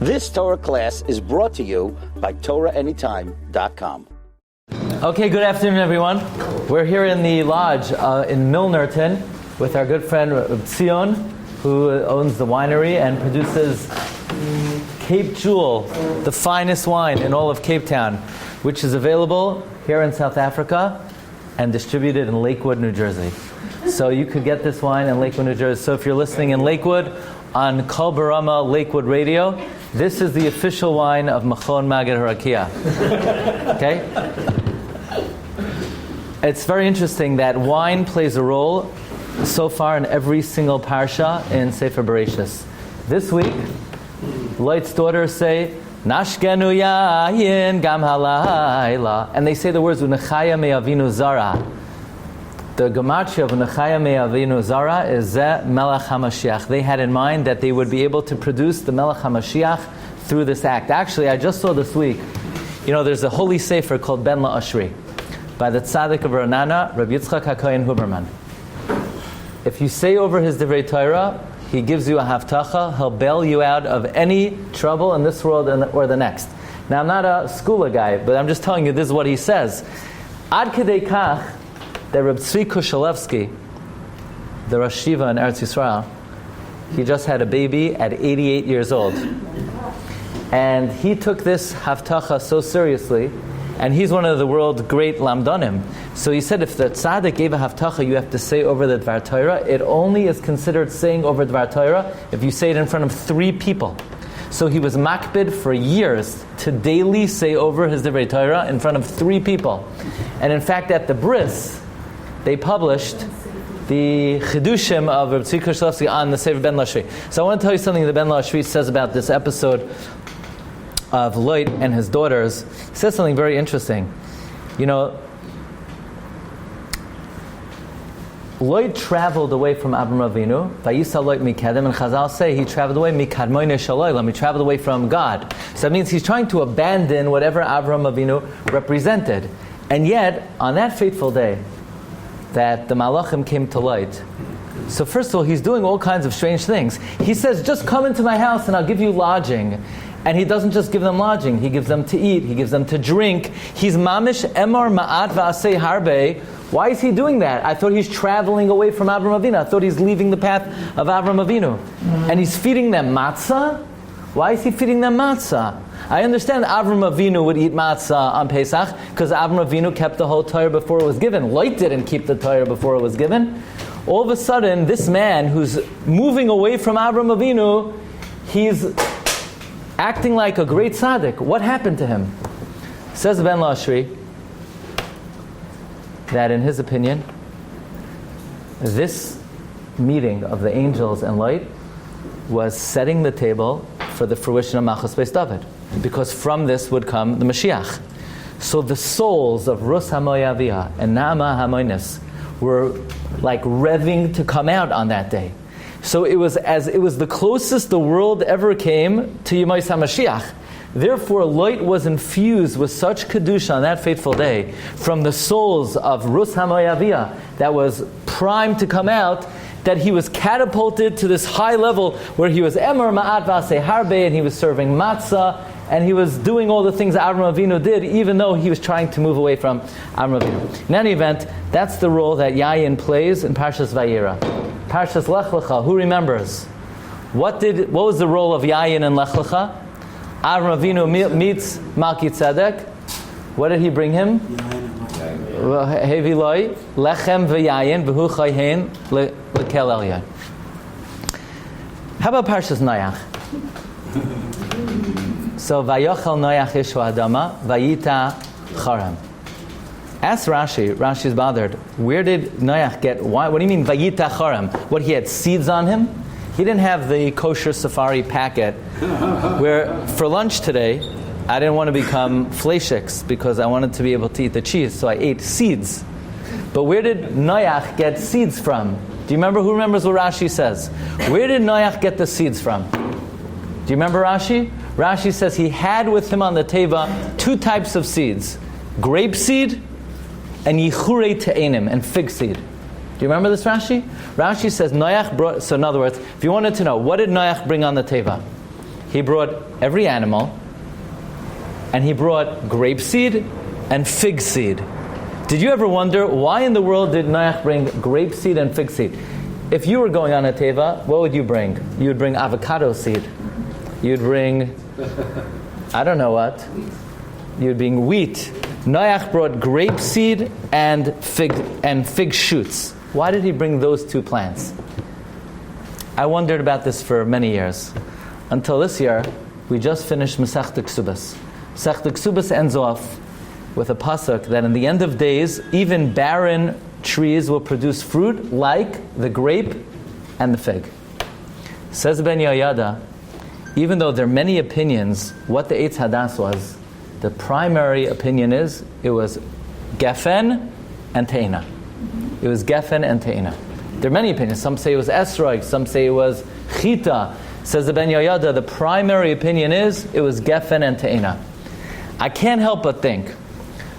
This Torah class is brought to you by TorahAnytime.com. Okay, good afternoon, everyone. We're here in the lodge in Milnerton with our good friend Zion, who owns the winery and produces Cape Jewel, the finest wine in all of Cape Town, which is available here in South Africa and distributed in Lakewood, New Jersey. So you could get this wine in Lakewood, New Jersey. So if you're listening in Lakewood on Kol Barama Lakewood Radio, this is the official wine of Machon Maggid Harakiah. Okay? It's very interesting that wine plays a role so far in every single Parsha in Sefer Bereshis. This week, Light's daughters say, Nashkenu yayin gam halayla. And they say the words, Unechaya me'avinu zara. The gematria of Unechaya me'avinu zara is Zeh Melech HaMashiach. They had in mind that they would be able to produce the Melech HaMashiach through this act. Actually, I just saw this week, there's a holy sefer called Ben La'ashri by the tzaddik of Ranana, Rabbi Yitzchak HaKohen Huberman. If you say over his Divrei Torah, he gives you a haftacha, he'll bail you out of any trouble in this world or the next. Now, I'm not a skula guy, but I'm just telling you this is what he says. Ad kedei kach, that Reb Tzvi Kushalevsky, the Rosh Yeshiva in Eretz Yisrael, he just had a baby at 88 years old. And he took this haftacha so seriously, and he's one of the world's great lamdanim. So he said, if the tzaddik gave a haftacha, you have to say over the Dvar Torah. It only is considered saying over Dvar Torah if you say it in front of 3 people. So he was makbid for years to daily say over his Divrei Torah in front of 3 people. And in fact, at the bris, they published the Chidushim of Reb Tzvi Kushalevsky on the Sefer Ben La'ashri. So I want to tell you something that Ben La'ashri says about this episode of Lot and his daughters. He says something very interesting. Lot traveled away from Avram Avinu. Vayisa Lot mikedem, and Chazal say he traveled away mikadmoinei shaloylam. He traveled away from God. So that means he's trying to abandon whatever Avram Avinu represented. And yet, on that fateful day, that the Malachim came to Lot. So first of all, he's doing all kinds of strange things. He says, just come into my house and I'll give you lodging. And he doesn't just give them lodging, he gives them to eat, he gives them to drink. He's mamish emar ma'at v'asei harbe. Why is he doing that? I thought he's traveling away from Avram Avinu. I thought he's leaving the path of Avram Avinu. And he's feeding them matzah? Why is he feeding them matzah? I understand Avram Avinu would eat matzah on Pesach because Avram Avinu kept the whole Torah before it was given. Lot didn't keep the Torah before it was given. All of a sudden, this man who's moving away from Avram Avinu, he's acting like a great tzaddik. What happened to him? Says Ben La'ashri that in his opinion, this meeting of the angels and light was setting the table for the fruition of Malchus Beis David, because from this would come the Mashiach. So the souls of Rus HaMoyaviyah and Naama HaMoynis were like revving to come out on that day. So it was the closest the world ever came to Yemais HaMashiach. Therefore, Lot was infused with such Kiddush on that fateful day from the souls of Rus HaMoyaviyah that was primed to come out, that he was catapulted to this high level where he was Emer Ma'at V'asei Harbe, and he was serving matzah, and he was doing all the things that Avram Avinu did, even though he was trying to move away from Avram Avinu. In any event, that's the role that Yayin plays in Parshas Vayera. Parshas Lech Lecha, who remembers? What was the role of Yayin in Lech Lecha? Avram Avinu meets Malki Tzedek. What did he bring him? Hevi loy lechem v'yayin v'hu chayhen lekel elyon. How about Parshas Noach? So vayochel Noach ishu adama vayita charem. Ask Rashi. Rashi's bothered. Where did Noach get? Why? What do you mean vayita charem? What, he had seeds on him? He didn't have the kosher safari packet where for lunch today I didn't want to become fleishiks because I wanted to be able to eat the cheese, so I ate seeds. But where did Noach get seeds from? Do you remember? Who remembers what Rashi says? Where did Noach get the seeds from? Do you remember Rashi? Rashi says he had with him on the teva 2 types of seeds: grape seed and yichure te'enim, and fig seed. Do you remember this Rashi? Rashi says Noach brought, so in other words, if you wanted to know, what did Noach bring on the teva? He brought every animal, and he brought grapeseed and fig seed. Did you ever wonder why in the world did Noach bring grapeseed and fig seed? If you were going on a teva, what would you bring? You would bring avocado seed. You'd bring, I don't know what. You'd bring wheat. Noach brought grapeseed and fig shoots. Why did he bring those two plants? I wondered about this for many years. Until this year, we just finished Masechta Ksubas. Masechta Ksubas ends off with a pasuk that in the end of days, even barren trees will produce fruit like the grape and the fig. Says Ben Yehoyada, even though there are many opinions what the Eitz Hadas was, the primary opinion is it was Gefen and Te'ina. It was Gefen and Te'ina. There are many opinions. Some say it was Esrog, some say it was Chita. Says the Ben Yehoyada, the primary opinion is it was Gefen and Te'ina. I can't help but think,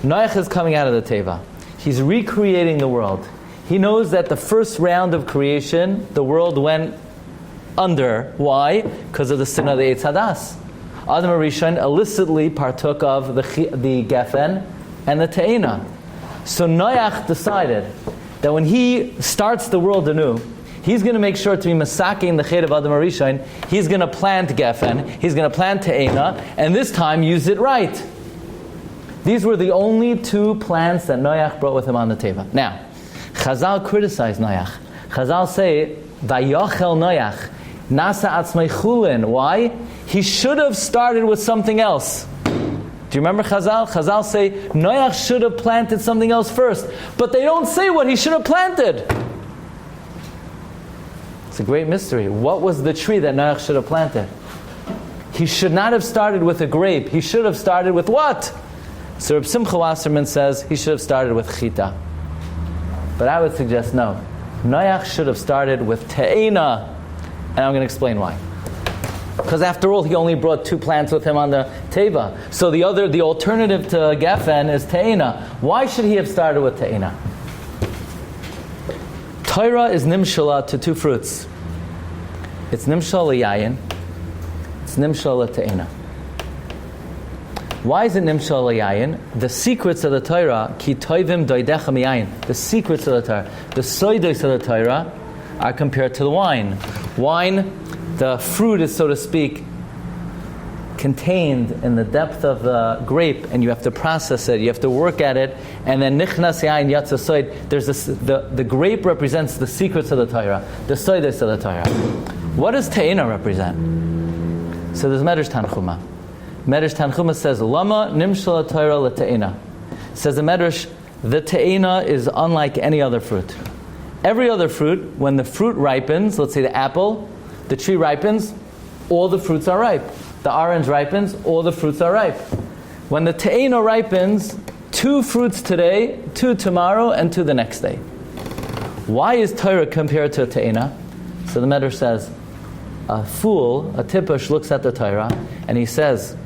Noach is coming out of the Teva. He's recreating the world. He knows that the first round of creation, the world went under. Why? Because of the sin of the Eitz Hadas. Adam HaRishon illicitly partook of the Gefen and the Te'ina. So Noach decided that when he starts the world anew, he's going to make sure to be masaking the chet of Adam HaRishon. He's going to plant Gefen, he's going to plant Te'ina, and this time use it right. These were the only two plants that Noach brought with him on the teva. Now, Chazal criticize Noach. Chazal say, Vayochel Noach, Nasa Atzmei Chulin. Why? He should have started with something else. Do you remember Chazal? Chazal say, Noach should have planted something else first. But they don't say what he should have planted. It's a great mystery. What was the tree that Noach should have planted? He should not have started with a grape. He should have started with what? So Reb Simcha Wasserman says he should have started with chita. But I would suggest no. Noach should have started with te'ina. And I'm going to explain why. Because after all, he only brought two plants with him on the teva. So the alternative to Gefen is te'ina. Why should he have started with te'ina? Torah is nimshala to two fruits. It's nimshal yayin. It's nimshal te'ina. Why is it nimshal yayin? The secrets of the Torah, ki toivim doidecha miyayin. The secrets of the Torah, the soidos of the Torah, are compared to the wine. Wine, the fruit is, so to speak, contained in the depth of the grape, and you have to process it, you have to work at it, and then nichnas yayin yatsa soid. There's this, the grape represents the secrets of the Torah, the soidos of the Torah. What does te'ina represent? So there's Medrash Tanchuma. Medrash Tanchuma says, Lama nimshal Torah le'te'ina. Says the Medrash, the te'ina is unlike any other fruit. Every other fruit, when the fruit ripens, let's say the apple, the tree ripens, all the fruits are ripe. The orange ripens, all the fruits are ripe. When the te'ina ripens, 2 fruits today, 2 tomorrow, and 2 the next day. Why is Torah compared to a te'ina? So the Medrash says, a fool, a tipush, looks at the Torah, and he says,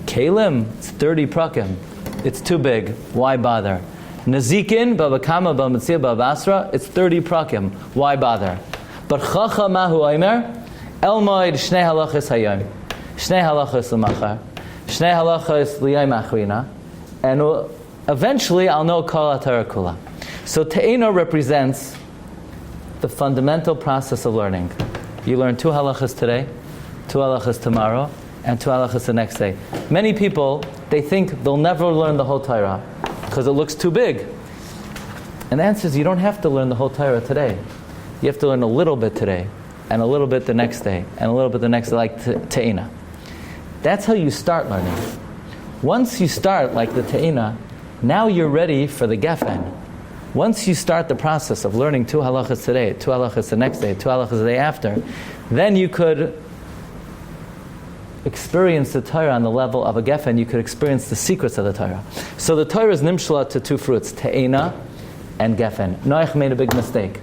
Kalim, it's 30 prakim. It's too big. Why bother? Nazikin, babakama, bamatzia, babasra, it's 30 prakim. Why bother? But chacha mahu oimer, elmoid shnei halachas hayom, shnei halachas l'machar, shnei halachas l'yom achrina, and eventually I'll know kol HaTorah kula. So te'ina represents the fundamental process of learning. You learn 2 halachas today, 2 halachas tomorrow, and 2 halachas the next day. Many people, they think they'll never learn the whole Torah because it looks too big. And the answer is you don't have to learn the whole Torah today. You have to learn a little bit today, and a little bit the next day, and a little bit the next day, like te'ina. That's how you start learning. Once you start like the te'ina, now you're ready for the gefen. Once you start the process of learning 2 halachas today, 2 halachas the next day, 2 halachas the day after, then you could experience the Torah on the level of a gefen. You could experience the secrets of the Torah. So the Torah is nimshla to 2 fruits, te'ina and gefen. Noach made a big mistake.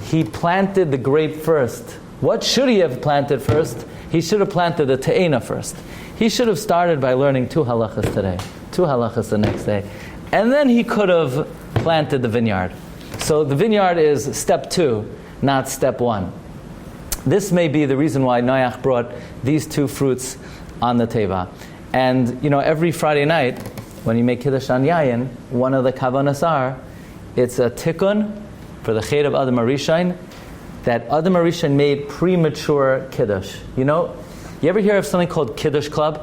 He planted the grape first. What should he have planted first? He should have planted the te'ina first. He should have started by learning 2 halachas today, 2 halachas the next day, and then he could have planted the vineyard. So the vineyard is step 2, not step 1. this may be the reason why Noach brought these two fruits on the teva. And every Friday night, when you make Kiddush on Yayin, one of the kavanas are, it's a tikkun for the chet of Adam HaRishon, that Adam HaRishon made premature Kiddush. You ever hear of something called Kiddush Club?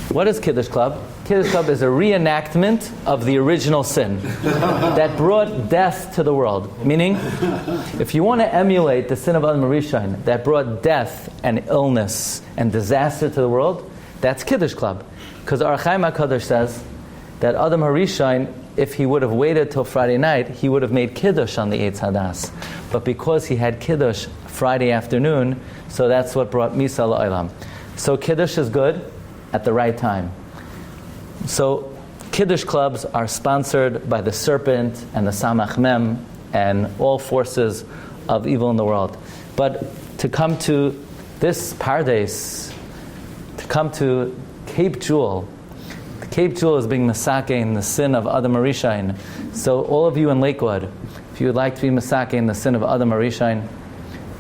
What is Kiddush Club? Kiddush Club is a reenactment of the original sin that brought death to the world. Meaning, if you want to emulate the sin of Adam HaRishon that brought death and illness and disaster to the world, that's Kiddush Club. Because Ar Chaim HaKadosh says that Adam HaRishon, if he would have waited till Friday night, he would have made Kiddush on the Eitz Hadas. But because he had Kiddush Friday afternoon, so that's what brought Misa La'olam. So Kiddush is good at the right time. So Kiddush clubs are sponsored by the serpent and the Samach Mem and all forces of evil in the world. But to come to this Pardes, to come to Cape Jewel, Cape Jewel is being masakein the sin of Adam HaRishon. So all of you in Lakewood, if you would like to be masakein the sin of Adam HaRishon,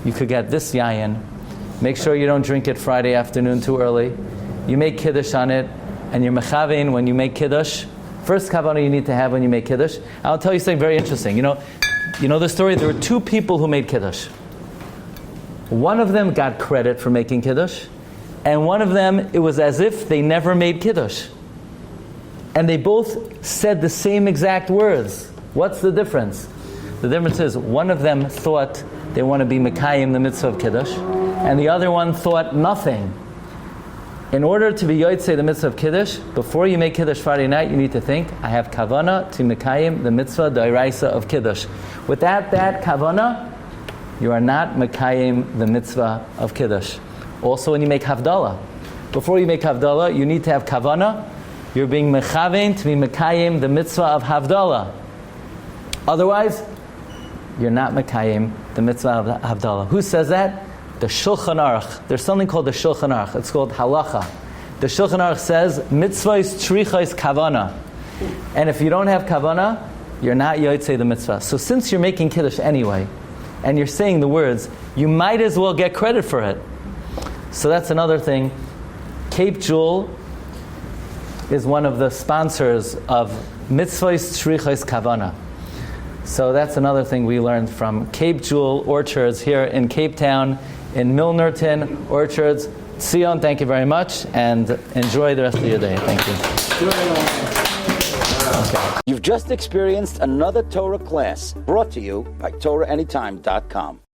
you could get this yayin. Make sure you don't drink it Friday afternoon too early. You make Kiddush on it, and you're mechavein when you make Kiddush. First kavanah you need to have when you make Kiddush. I'll tell you something very interesting. You know the story? There were two people who made Kiddush. One of them got credit for making Kiddush, and one of them, it was as if they never made Kiddush. And they both said the same exact words. What's the difference? The difference is one of them thought they want to be Mekayim, the mitzvah of Kiddush, and the other one thought nothing. In order to be Yotzei, the mitzvah of Kiddush, before you make Kiddush Friday night, you need to think, I have kavana to Mekayim, the mitzvah, the Iraisa of Kiddush. Without that kavana, you are not Mekayim, the mitzvah of Kiddush. Also when you make Havdalah. Before you make Havdalah, you need to have kavana. You're being mechavein to be mekayim the mitzvah of Havdalah. Otherwise, you're not mekayim the mitzvah of Havdalah. Who says that? The Shulchan Aruch. There's something called the Shulchan Aruch. It's called halacha. The Shulchan Aruch says mitzvah is tricha is kavana, and if you don't have kavana, you're not yotzei the mitzvah. So since you're making Kiddush anyway, and you're saying the words, you might as well get credit for it. So that's another thing. Cape Jewel is one of the sponsors of Mitzvahs Tzrichos Kavana. So that's another thing we learned from Cape Jewel Orchards here in Cape Town, in Milnerton Orchards. Sion, thank you very much, and enjoy the rest of your day. Thank you. Okay. You've just experienced another Torah class brought to you by TorahAnytime.com.